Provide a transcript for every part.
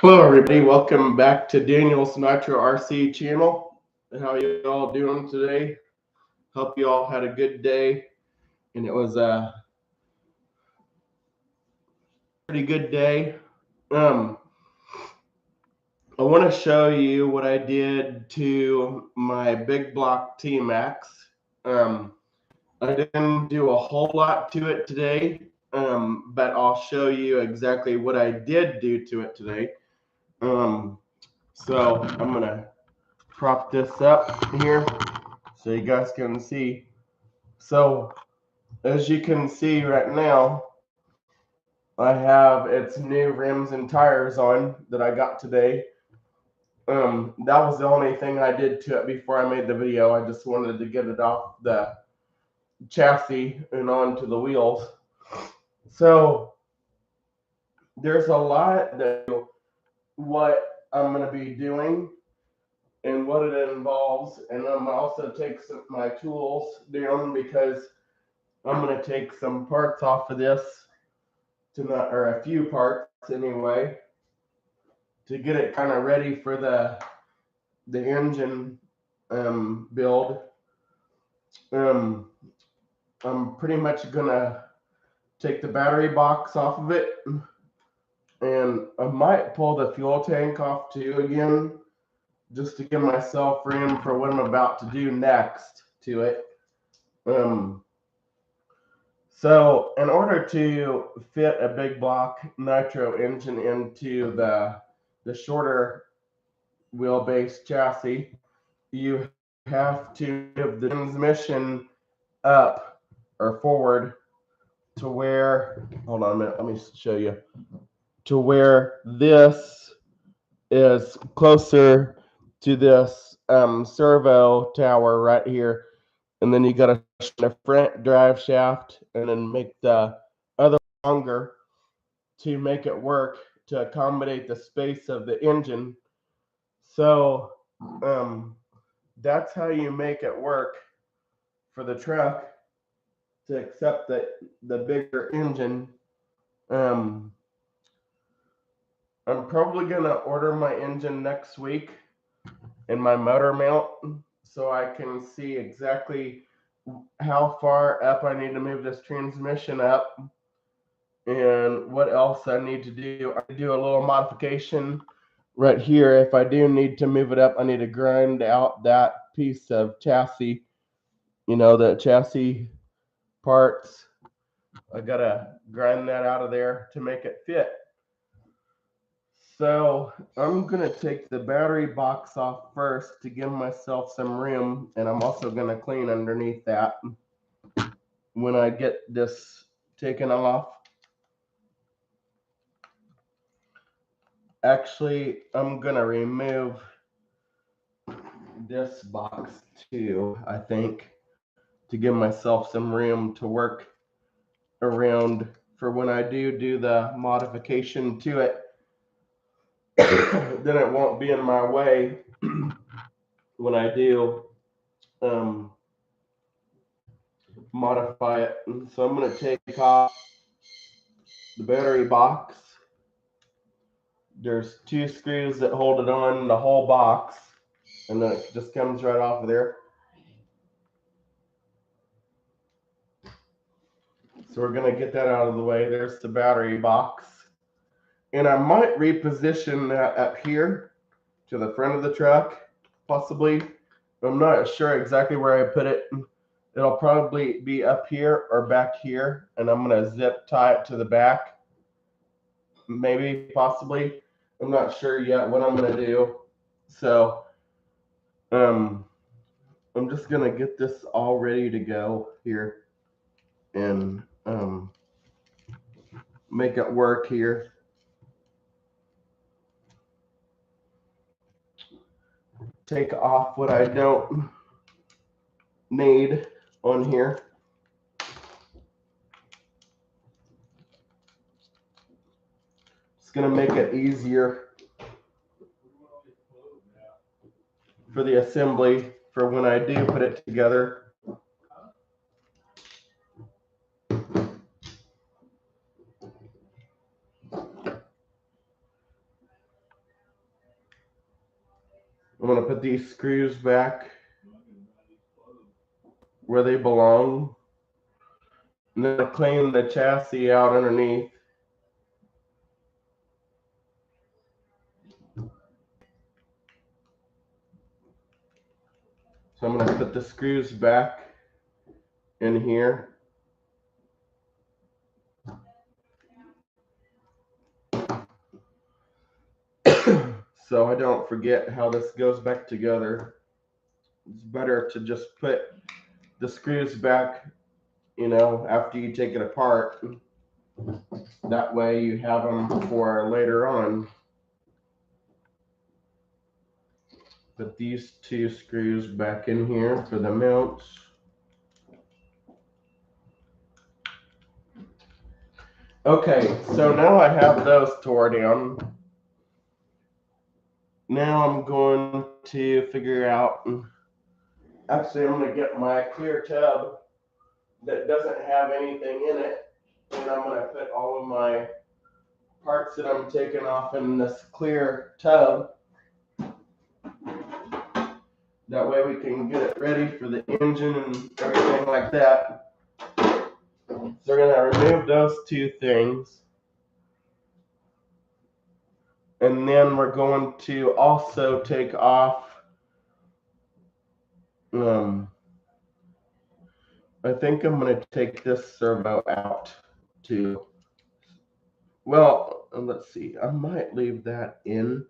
Hello everybody, welcome back to Daniel's Nitro RC channel. How you all doing today? Hope you all had a good day, and it was a pretty good day. I want to show you what I did to my big block Tmaxx. I didn't do a whole lot to it today, but I'll show you exactly what I did do to it today. So I'm gonna prop this up here so you guys can see. So as you can see right now, I have its new rims and tires on that I got today. That was the only thing I did to it before I made the video. I just wanted to get it off the chassis and onto the wheels. So there's a lot that what I'm going to be doing and what it involves, and I'm also take my tools down because I'm going to take some parts off of this tonight, or a few parts anyway, to get it kind of ready for the engine build. I'm pretty much gonna take the battery box off of it, and I might pull the fuel tank off too again, just to give myself room for what I'm about to do next to it. So in order to fit a big block nitro engine into the shorter wheelbase chassis, you have to move the transmission up or forward to where, hold on a minute, let me show you, to where this is closer to this servo tower right here. And then you got to the front drive shaft and then make the other longer to make it work to accommodate the space of the engine. So that's how you make it work for the truck to accept the bigger engine. I'm probably gonna order my engine next week and my motor mount so I can see exactly how far up I need to move this transmission up and what else I need to do. I do a little modification right here. If I do need to move it up, I need to grind out that piece of chassis, the chassis parts. I gotta grind that out of there to make it fit. So I'm gonna take the battery box off first to give myself some room, and I'm also gonna clean underneath that when I get this taken off. Actually, I'm gonna remove this box too, I think, to give myself some room to work around for when I do the modification to it. Then it won't be in my way when I do modify it. So I'm going to take off the battery box. There's 2 screws that hold it on the whole box, and then it just comes right off of there. So we're going to get that out of the way. There's the battery box. And I might reposition that up here to the front of the truck, possibly. I'm not sure exactly where I put it. It'll probably be up here or back here, and I'm going to zip tie it to the back. Maybe, possibly. I'm not sure yet what I'm going to do. So I'm just going to get this all ready to go here and make it work here. Take off what I don't need on here. It's going to make it easier for the assembly for when I do put it together. I'm going to put these screws back where they belong. And then clean the chassis out underneath. So I'm going to put the screws back in here. So I don't forget how this goes back together. It's better to just put the screws back, after you take it apart. That way you have them for later on. Put these two screws back in here for the mounts. Okay, so now I have those tore down. Now I'm going to figure out, actually I'm going to get my clear tub that doesn't have anything in it, and I'm going to put all of my parts that I'm taking off in this clear tub. That way we can get it ready for the engine and everything like that. So we're going to remove those two things. And then we're going to also take off, I think I'm going to take this servo out too. Well, let's see. I might leave that in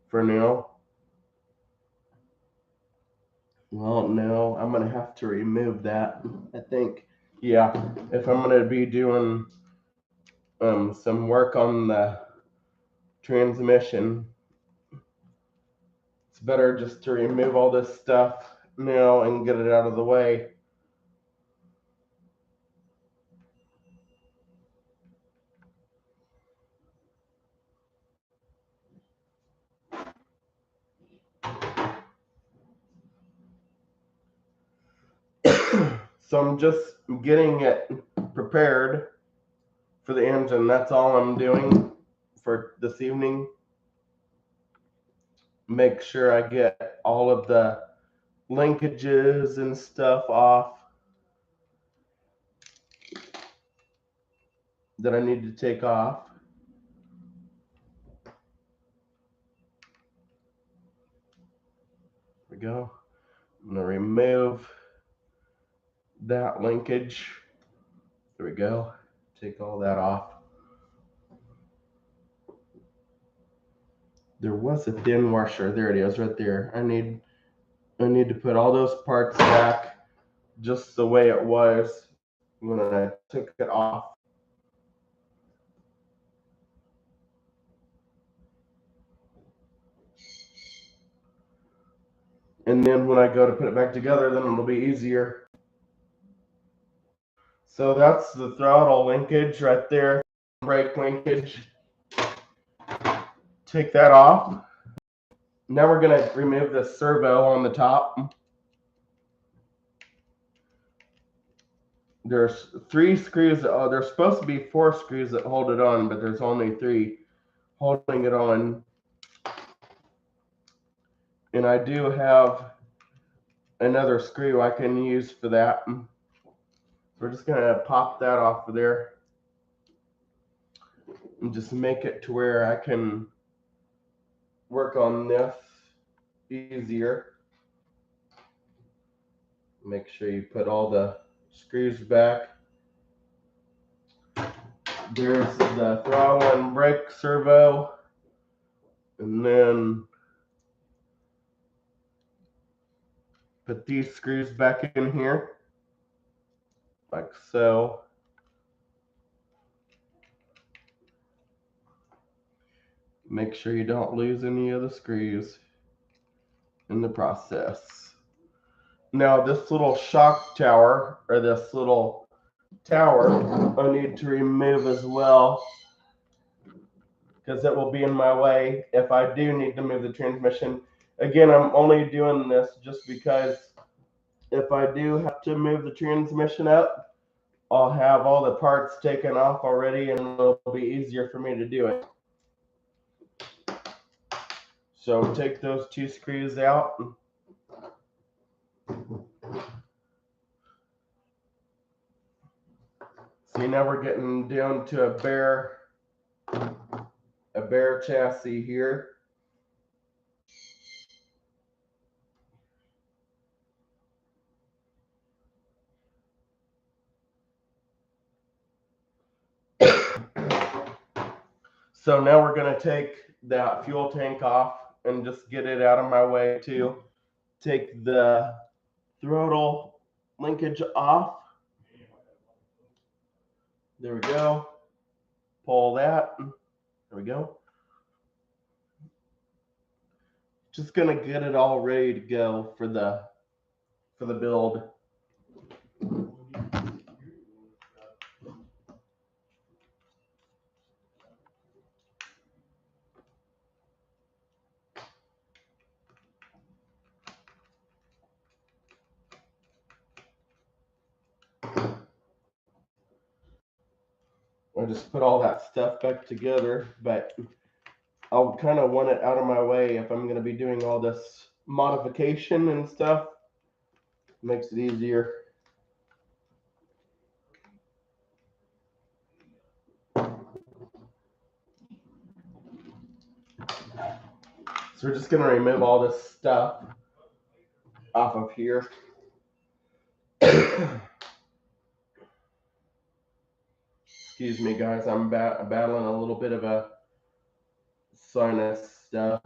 for now. Well, no, I'm going to have to remove that, I think. Yeah, if I'm going to be doing some work on the transmission, it's better just to remove all this stuff now and get it out of the way. So I'm just getting it prepared for the engine. That's all I'm doing for this evening. Make sure I get all of the linkages and stuff off that I need to take off. There we go. I'm going to remove that linkage. There we go. Take all that off. There was a thin washer. There it is right there. I need to put all those parts back just the way it was when I took it off. And then when I go to put it back together, then it'll be easier. So that's the throttle linkage right there. Brake linkage. Take that off. Now we're going to remove the servo on the top. There's 3 screws. There's supposed to be 4 screws that hold it on, but there's only 3 holding it on. And I do have another screw I can use for that. We're just going to pop that off of there and just make it to where I can work on this easier. Make sure you put all the screws back. There's the throttle and brake servo, and then put these screws back in here like so. Make sure you don't lose any of the screws in the process. Now this little shock tower, or this little tower, I need to remove as well, because it will be in my way if I do need to move the transmission. Again, I'm only doing this just because if I do have to move the transmission up, I'll have all the parts taken off already and it'll be easier for me to do it. So take those 2 screws out. See, now we're getting down to a bare chassis here. So now we're going to take that fuel tank off and just get it out of my way too. Take the throttle linkage off. There we go. Pull that. There we go. Just gonna get it all ready to go for the build. I just put all that stuff back together, but I'll kind of want it out of my way if I'm going to be doing all this modification and stuff. Makes it easier. So we're just going to remove all this stuff off of here. Excuse me, guys. I'm battling a little bit of a sinus stuff.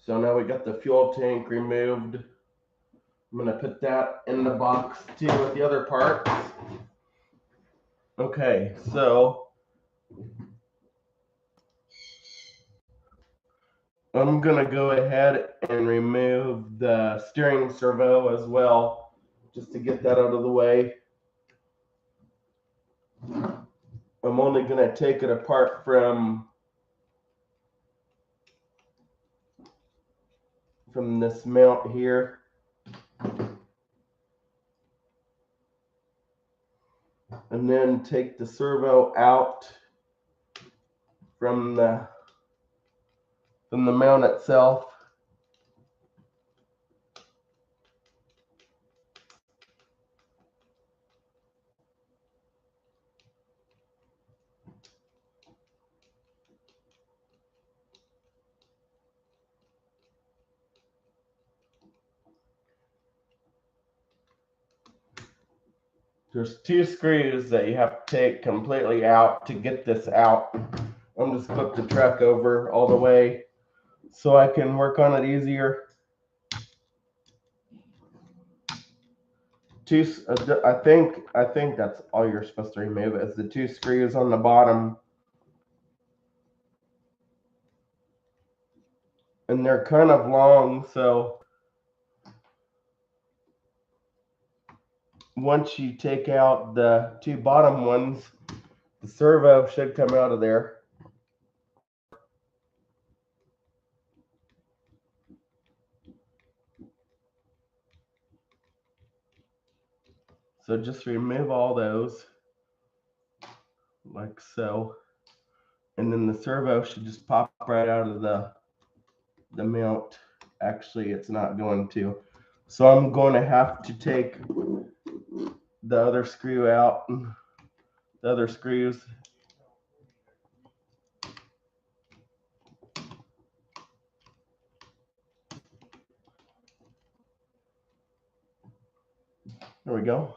So now we got the fuel tank removed. I'm going to put that in the box too with the other parts. Okay, so I'm going to go ahead and remove the steering servo as well, just to get that out of the way. I'm only going to take it apart from this mount here. And then take the servo out from the mount itself. There's 2 screws that you have to take completely out to get this out. I'm just flip the truck over all the way so I can work on it easier. I think that's all you're supposed to remove is the 2 screws on the bottom. And they're kind of long, so once you take out the 2 bottom ones, the servo should come out of there. So just remove all those, like so. And then the servo should just pop right out of the mount. Actually, it's not going to. So I'm going to have to take the other screw out, the other screws. There we go.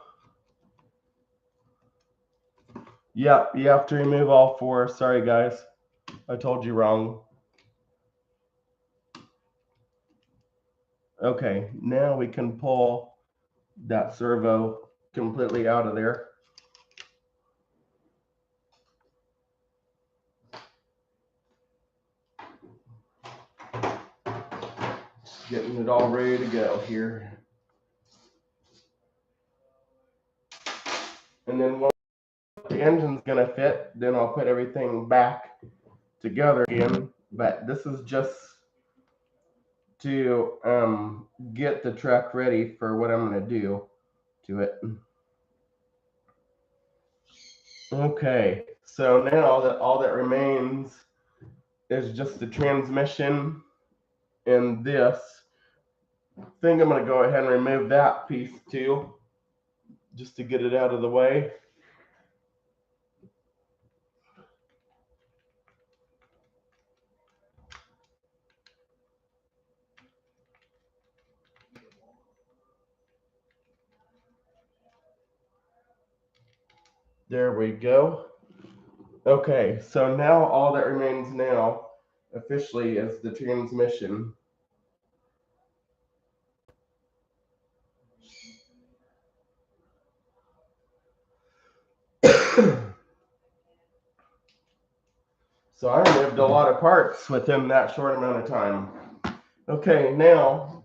Yep, you have to remove all 4. Sorry, guys. I told you wrong. Okay, now we can pull that servo completely out of there. Getting it all ready to go here. And then once the engine's gonna fit, then I'll put everything back together again. But this is just to get the truck ready for what I'm gonna do to it. Okay, So now that all that remains is just the transmission and this. I think I'm going to go ahead and remove that piece too, just to get it out of the way. There we go. Okay, so now all that remains now officially is the transmission. So I removed a lot of parts within that short amount of time. Okay, now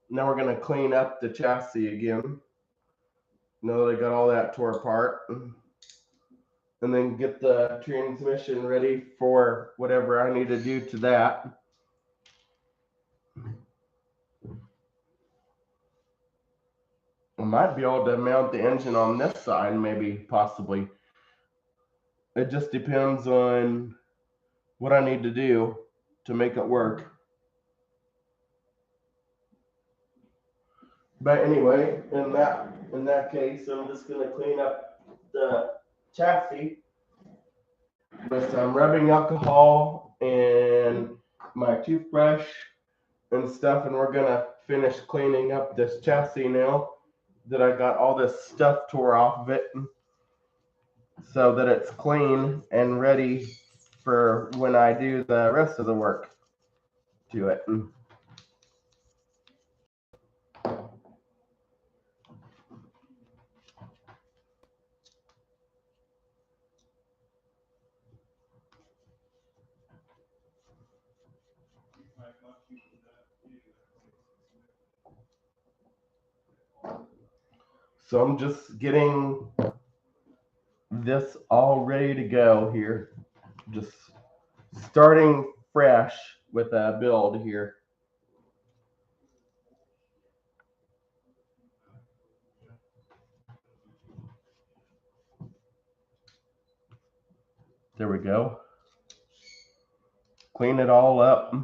we're going to clean up the chassis again. Now that I got all that tore apart. And then get the transmission ready for whatever I need to do to that. I might be able to mount the engine on this side, maybe, possibly. It just depends on what I need to do to make it work. But anyway, in that case, I'm just going to clean up the chassis with some rubbing alcohol and my toothbrush and stuff, and we're going to finish cleaning up this chassis now that I got all this stuff tore off of it, so that it's clean and ready for when I do the rest of the work to it. So I'm just getting this all ready to go here. Just starting fresh with a build here. There we go. Clean it all up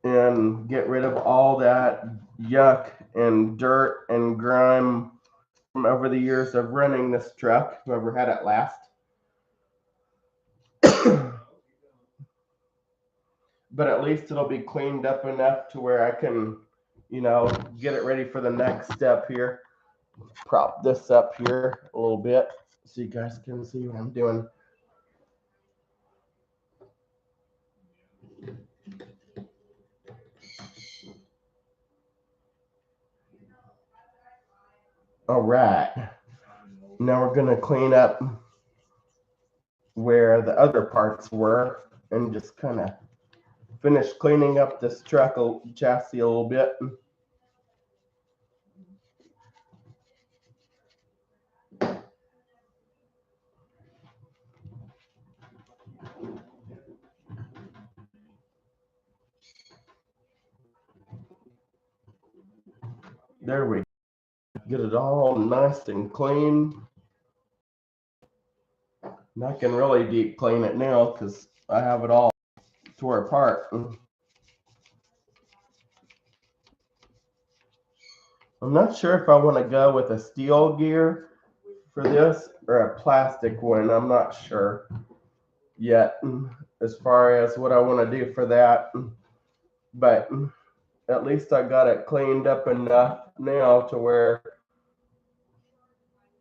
and get rid of all that yuck and dirt and grime from over the years of running this truck, whoever had it last. But at least it'll be cleaned up enough to where I can, get it ready for the next step here. Prop this up here a little bit so you guys can see what I'm doing. All right. Now we're going to clean up where the other parts were and just kind of finish cleaning up this truck chassis a little bit. There we go. Get it all nice and clean. And I can really deep clean it now because I have it all tore apart. I'm not sure if I want to go with a steel gear for this or a plastic one. I'm not sure yet as far as what I want to do for that. But at least I got it cleaned up enough now to where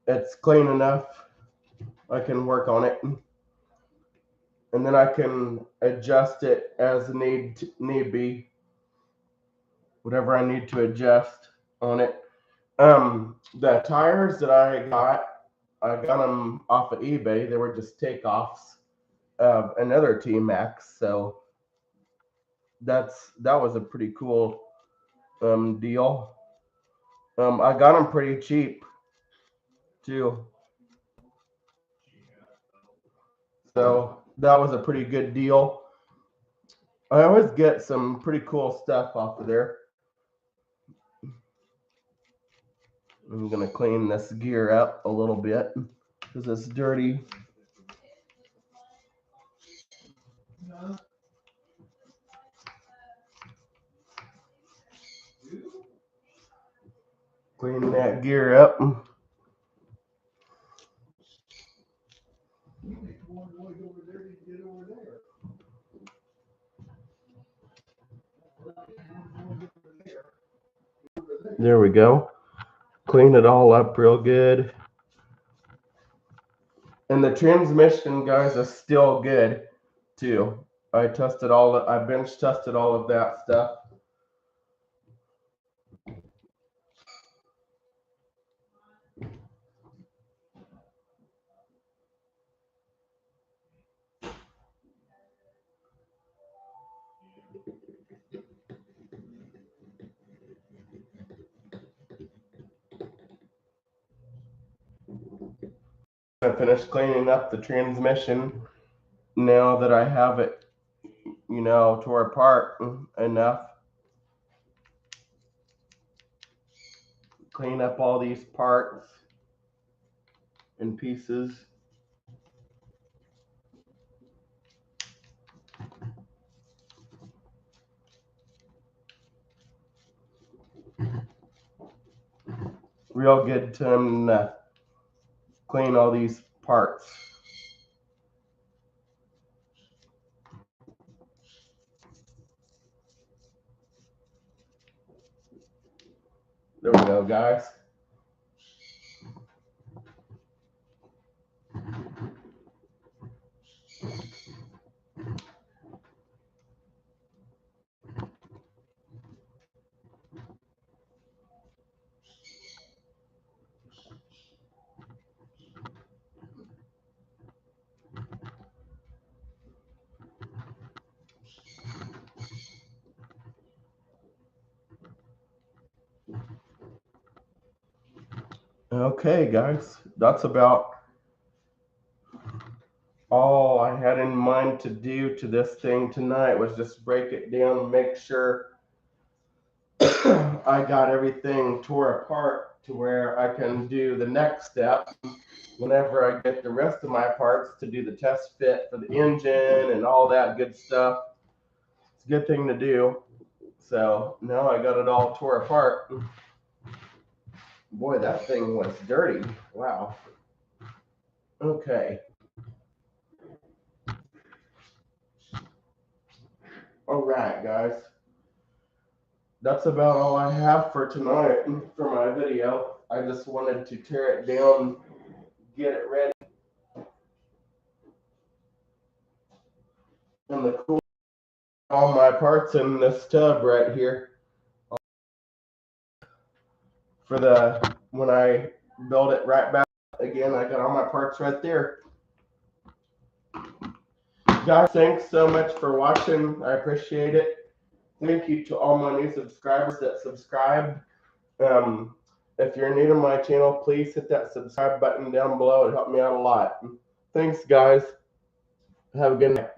it's clean enough I can work on it. And then I can adjust it as need be, whatever I need to adjust on it. The tires that I got them off of eBay. They were just takeoffs of another Tmaxx. So that was a pretty cool deal. I got them pretty cheap too. So that was a pretty good deal. I always get some pretty cool stuff off of there. I'm gonna clean this gear up a little bit because it's dirty. Clean that gear up. There we go. Clean it all up real good. And the transmission, guys, is still good too. I bench tested all of that stuff. I finished cleaning up the transmission. Now that I have it, tore apart enough, clean up all these parts and pieces. Real good to clean all these parts. There we go, guys. Okay, guys, that's about all I had in mind to do to this thing tonight was just break it down and make sure I got everything tore apart to where I can do the next step whenever I get the rest of my parts to do the test fit for the engine and all that good stuff. It's a good thing to do. So now I got it all tore apart. Boy, that thing was dirty. Wow. Okay. All right, guys. That's about all I have for tonight for my video. I just wanted to tear it down, get it ready. And the cool all my parts in this tub right here for when I build it right back again. I got all my parts right there. Guys, thanks so much for watching. I appreciate it. Thank you to all my new subscribers that subscribed. If you're new to my channel, please hit that subscribe button down below. It helped me out a lot. Thanks, guys. Have a good night.